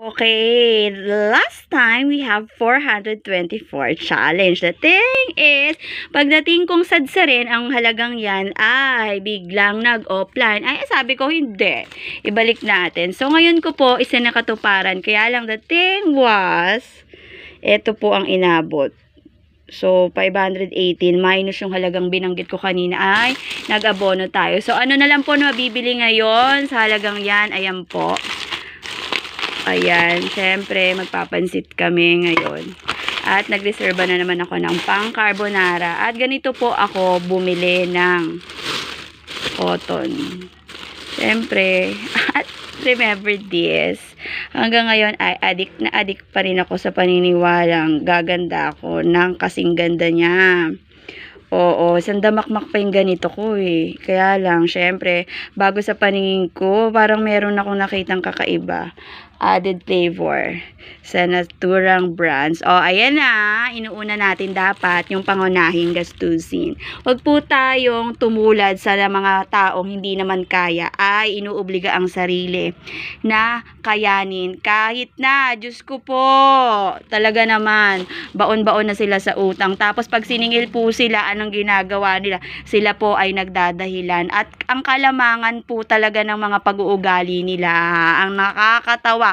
Okay, last time we have 424 challenge. The thing is, pagdating kong sadsarin, ang halagang yan ay biglang nag-offline. Ay, sabi ko hindi. Ibalik natin. So, ngayon ko po isinakatuparan. Kaya lang, the thing was, ito po ang inabot. So, 518 minus yung halagang binanggit ko kanina ay nag-abono tayo. So, ano na lang po na mabibili ngayon sa halagang yan? Ayan po. Ayan, syempre magpapansit kami ngayon. At nag-reserve na naman ako ng pang carbonara. At ganito po ako bumili ng cotton. Syempre, at remember this. Hanggang ngayon ay addict pa rin ako sa paniniwalang gaganda ako ng kasing ganda niya. Oo, sandamakmak pa yung ganito ko eh. Kaya lang, syempre, bago sa paningin ko, parang meron akong nakitang kakaiba. Added flavor sa naturang brands. O, ayan na. Inuuna natin dapat yung pangunahing gastusin. Huwag po tayong tumulad sa mga taong hindi naman kaya ay inuobliga ang sarili na kayanin. Kahit na, Diyos ko po, talaga naman, baon-baon na sila sa utang. Tapos pag siningil po sila, anong ginagawa nila? Sila po ay nagdadahilan. At ang kalamangan po talaga ng mga pag-uugali nila, ang nakakatawa,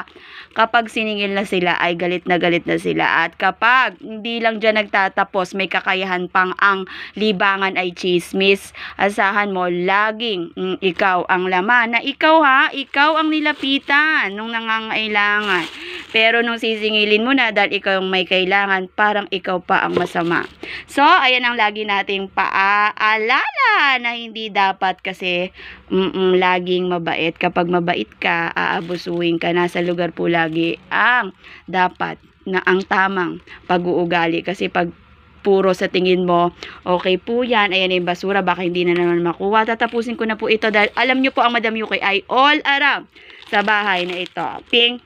kapag siningil na sila ay galit na sila. At kapag hindi lang dyan nagtatapos, may kakayahan pang ang libangan ay chismis, asahan mo laging ikaw ang laman, na ikaw ang nilapitan nung nangangailangan. Pero nung sisingilin mo na dahil ikaw ang may kailangan, parang ikaw pa ang masama. So, ayan ang lagi nating paalala na hindi dapat kasi laging mabait. Kapag mabait ka, aabusuhin ka. Nasa lugar po lagi ang dapat na ang tamang pag-uugali. Kasi pag puro sa tingin mo, okay po yan, ayan yung basura, baka hindi na naman makuha. Tatapusin ko na po ito dahil alam nyo po ang Madam Yuki ay all around sa bahay na ito. Ping!